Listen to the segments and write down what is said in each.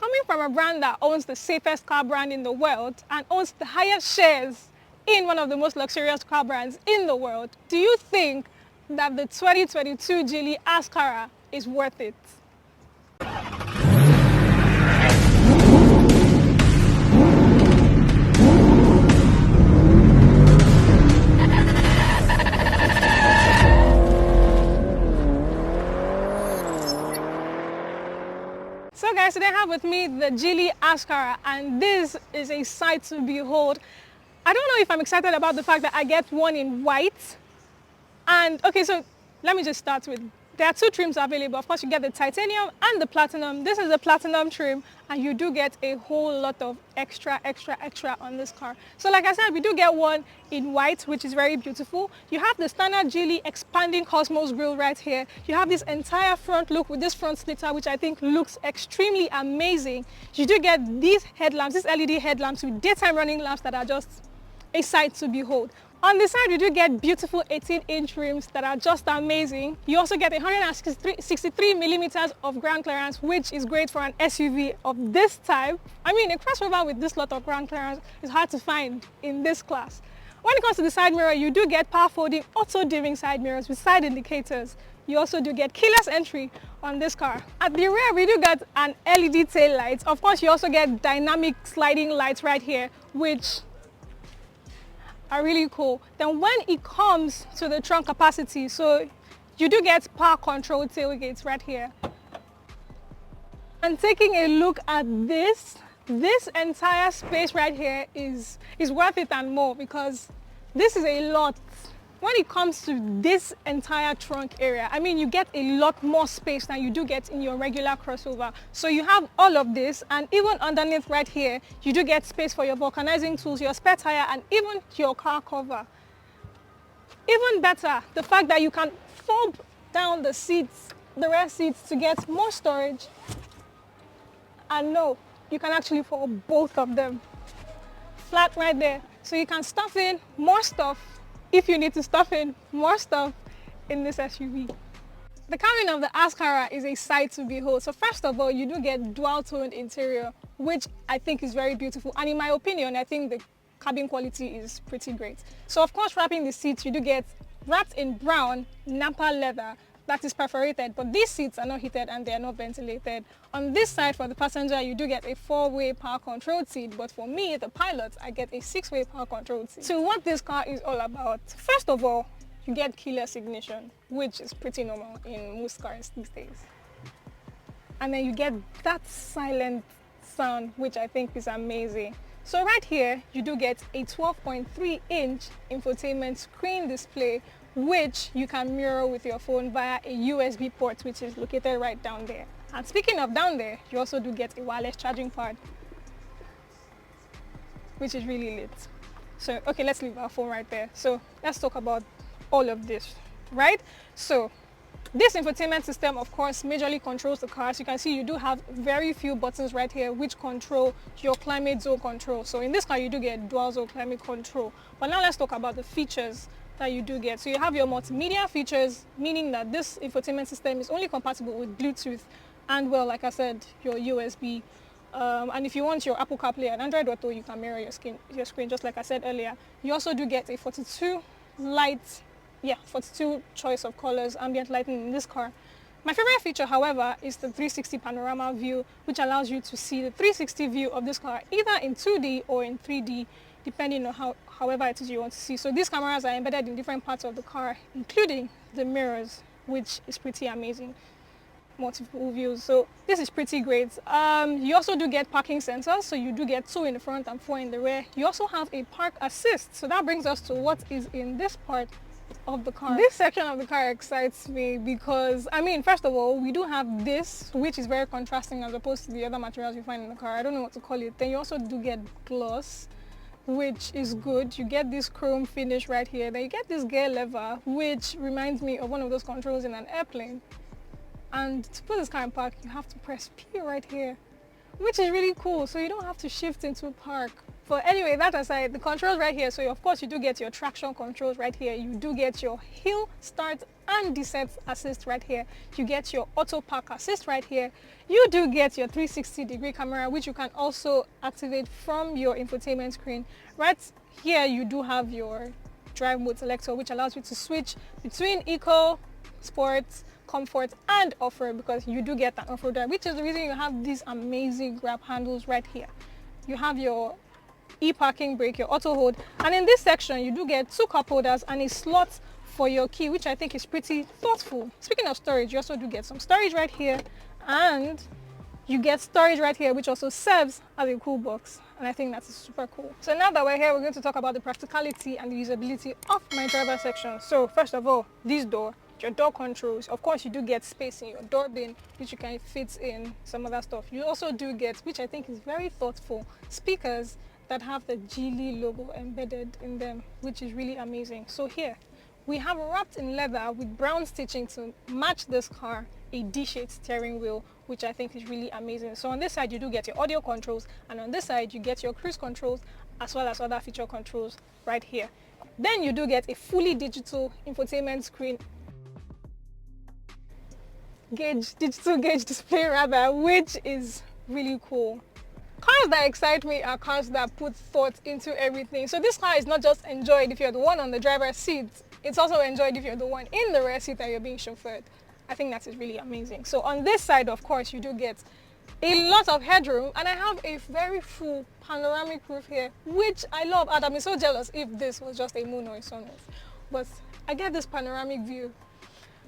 Coming from a brand that owns the safest car brand in the world and owns the highest shares in one of the most luxurious car brands in the world, do you think that the 2022 Geely Azkarra is worth it? So guys, today I have with me the Geely Azkarra, and this is a sight to behold. I don't know if I'm excited about the fact that I get one in white. And okay, so let me just start with, there are two trims available. Of course, you get the titanium and the platinum. This is the platinum trim, and you do get a whole lot of extra on this car. So like I said, we do get one in white, which is very beautiful. You have the standard Geely expanding Cosmos grille right here. You have this entire front look with this front splitter, which I think looks extremely amazing. You do get these headlamps, these LED headlamps with daytime running lamps that are just a sight to behold. On the side, you do get beautiful 18-inch rims that are just amazing. You also get 163 millimeters of ground clearance, which is great for an SUV of this type. I mean, a crossover with this lot of ground clearance is hard to find in this class. When it comes to the side mirror, you do get power folding, auto-dimming side mirrors with side indicators. You also do get keyless entry on this car. At the rear, we do get an LED tail light. Of course, you also get dynamic sliding lights right here, which are really cool. Then when it comes to the trunk capacity, so you do get power control tailgates right here. And taking a look at this entire space right here is worth it and more, because this is a lot. When it comes to this entire trunk area, I mean, you get a lot more space than you do get in your regular crossover. So you have all of this, and even underneath right here, you do get space for your vulcanizing tools, your spare tire, and even your car cover. Even better, the fact that you can fold down the seats, the rear seats, to get more storage. And no, you can actually fold both of them flat right there. So you can stuff in more stuff if you need to stuff in more stuff in this SUV. The cabin of the Azkarra is a sight to behold. So first of all, you do get dual-toned interior, which I think is very beautiful. And in my opinion, I think the cabin quality is pretty great. So of course, wrapping the seats, you do get wrapped in brown Napa leather that is perforated, but these seats are not heated and they are not ventilated. On this side, for the passenger, you do get a 4-way power control seat, but for me, the pilot, I get a 6-way power control seat. So what this car is all about, first of all, you get keyless ignition, which is pretty normal in most cars these days. And then you get that silent sound, which I think is amazing. So right here, you do get a 12.3-inch infotainment screen display, which you can mirror with your phone via a USB port, which is located right down there. And speaking of down there, you also do get a wireless charging pad, which is really lit. So, okay, let's leave our phone right there. So let's talk about all of this, right? So this infotainment system, of course, majorly controls the car. So you can see you do have very few buttons right here which control your climate zone control. So in this car, you do get dual zone climate control. But now let's talk about the features that you do get. So you have your multimedia features, meaning that this infotainment system is only compatible with Bluetooth and, well, like I said, your USB. And if you want your Apple CarPlay and Android Auto, you can mirror your screen, just like I said earlier. You also do get a 42 choice of colors, ambient lighting in this car. My favorite feature, however, is the 360 panorama view, which allows you to see the 360 view of this car either in 2D or in 3D, depending on however it is you want to see. So these cameras are embedded in different parts of the car, including the mirrors, which is pretty amazing. Multiple views, so this is pretty great. You also do get parking sensors, so you do get 2 in the front and 4 in the rear. You also have a park assist, so that brings us to what is in this part of the car. This section of the car excites me because, I mean, first of all, we do have this, which is very contrasting as opposed to the other materials you find in the car. I don't know what to call it. Then you also do get gloss, which is good. You get this chrome finish right here. Then you get this gear lever, which reminds me of one of those controls in an airplane. And to put this car in park, you have to press P right here, which is really cool. So you don't have to shift into park. But anyway, that aside, the controls right here, so of course you do get your traction controls right here, you do get your hill start and descent assist right here, you get your auto park assist right here, you do get your 360-degree camera, which you can also activate from your infotainment screen. Right here you do have your drive mode selector, which allows you to switch between eco, sports, comfort and off-road, because you do get an off-road drive, which is the reason you have these amazing grab handles right here. You have your e-parking brake, your auto hold, and in this section you do get 2 cup holders and a slot for your key, which I think is pretty thoughtful. Speaking of storage, you also do get some storage right here, and you get storage right here, which also serves as a cool box, and I think that's super cool. So now that we're here, we're going to talk about the practicality and the usability of my driver section. So first of all, this door, your door controls, of course you do get space in your door bin, which you can fit in some other stuff. You also do get, which I think is very thoughtful, speakers that have the Geely logo embedded in them, which is really amazing. So here we have wrapped in leather with brown stitching to match this car a D-shaped steering wheel, which I think is really amazing. So on this side you do get your audio controls, and on this side you get your cruise controls as well as other feature controls right here. Then you do get a fully digital infotainment screen, digital gauge display rather, which is really cool. Cars that excite me are cars that put thought into everything. So this car is not just enjoyed if you're the one on the driver's seat, it's also enjoyed if you're the one in the rear seat and you're being chauffeured. I think that is really amazing. So on this side, of course, you do get a lot of headroom, and I have a very full panoramic roof here, which I love. And I'm so jealous if this was just a moon or a sunroof, but I get this panoramic view.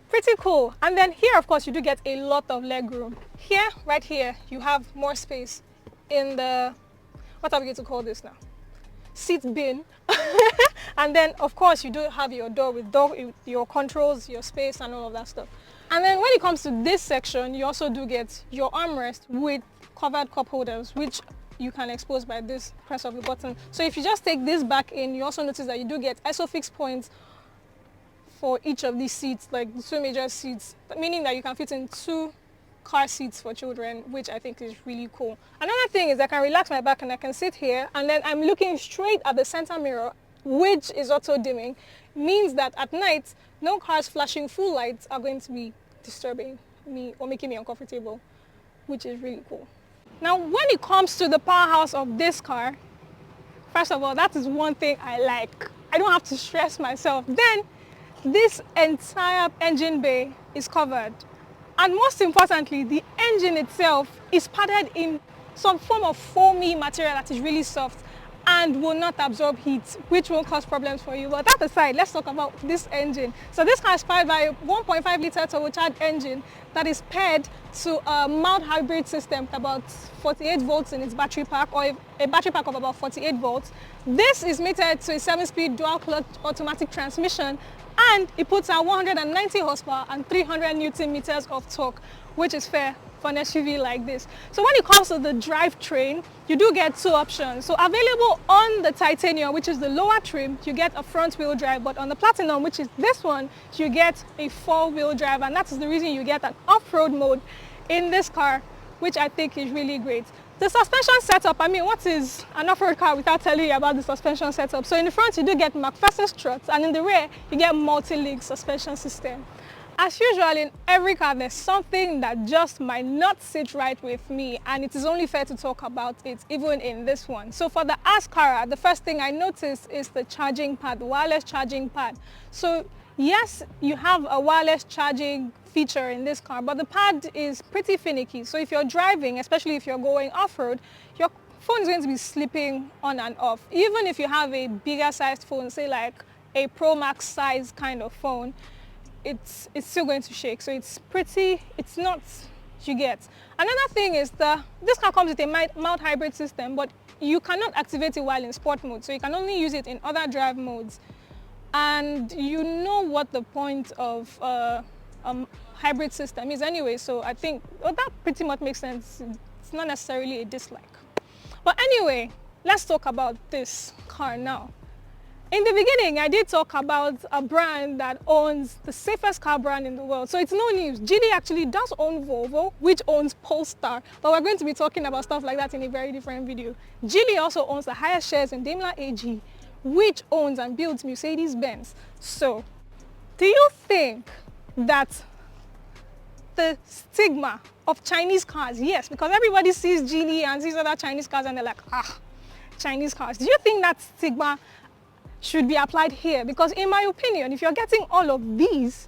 Pretty cool. And then here, of course, you do get a lot of leg room. Here, right here, you have more space in the, what are we going to call this now? Seat bin. And then, of course, you do have your door with your controls, your space, and all of that stuff. And then when it comes to this section, you also do get your armrest with covered cup holders, which you can expose by this press of the button. So if you just take this back in, you also notice that you do get ISOFIX points for each of these seats, like 2 major seats, meaning that you can fit in 2 car seats for children, which I think is really cool. Another thing is I can relax my back and I can sit here, and then I'm looking straight at the center mirror, which is auto dimming, means that at night no cars flashing full lights are going to be disturbing me or making me uncomfortable, which is really cool. Now when it comes to the powerhouse of this car, first of all, that is one thing I like. I don't have to stress myself. Then this entire engine bay is covered. And most importantly, the engine itself is padded in some form of foamy material that is really soft and will not absorb heat, which won't cause problems for you. But that aside, let's talk about this engine. So this car is powered by a 1.5 liter turbocharged engine that is paired to a mild hybrid system, about 48 volts in its battery pack, or a battery pack of about 48 volts. This is mated to a 7-speed dual clutch automatic transmission, and it puts out 190 horsepower and 300 Newton meters of torque, which is fair for an SUV like this. So when it comes to the drivetrain, you do get 2 options. So available on the Titanium, which is the lower trim, you get a front wheel drive, but on the Platinum, which is this one, you get a 4-wheel drive, and that's the reason you get an off-road mode in this car, which I think is really great. The suspension setup, I mean, what is an off-road car without telling you about the suspension setup? So in the front, you do get McPherson struts, and in the rear, you get multi-link suspension system. As usual, in every car, there's something that just might not sit right with me, and it is only fair to talk about it even in this one. So for the Azkarra, the first thing I noticed is the charging pad, the wireless charging pad. So yes, you have a wireless charging feature in this car, but the pad is pretty finicky. So if you're driving, especially if you're going off-road, your phone is going to be slipping on and off. Even if you have a bigger sized phone, say like a Pro Max size kind of phone, it's still going to shake. So it's not, you get. Another thing is this car comes with a mild hybrid system, but you cannot activate it while in sport mode. So you can only use it in other drive modes. And you know what the point of hybrid system is anyway, so I think that pretty much makes sense. It's not necessarily a dislike. But anyway, let's talk about this car now. In the beginning, I did talk about a brand that owns the safest car brand in the world. So it's no news. Geely actually does own Volvo, which owns Polestar. But we're going to be talking about stuff like that in a very different video. Geely also owns the highest shares in Daimler AG, which owns and builds Mercedes-Benz. So, do you think that the stigma of Chinese cars, yes, because everybody sees Geely and sees other Chinese cars and they're like, Chinese cars. Do you think that stigma should be applied here? Because in my opinion, if you're getting all of these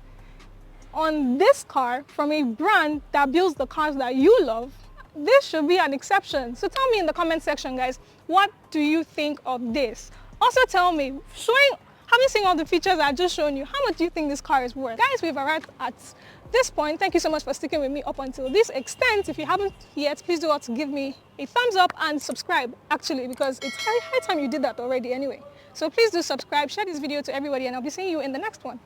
on this car from a brand that builds the cars that you love, this should be an exception. So tell me in the comment section, guys, what do you think of this? Also tell me, having seen all the features I've just shown you, how much do you think this car is worth? Guys, we've arrived at this point. Thank you so much for sticking with me up until this extent. If you haven't yet, please do to give me a thumbs up and subscribe, actually, because it's high time you did that already anyway. So please do subscribe, share this video to everybody, and I'll be seeing you in the next one.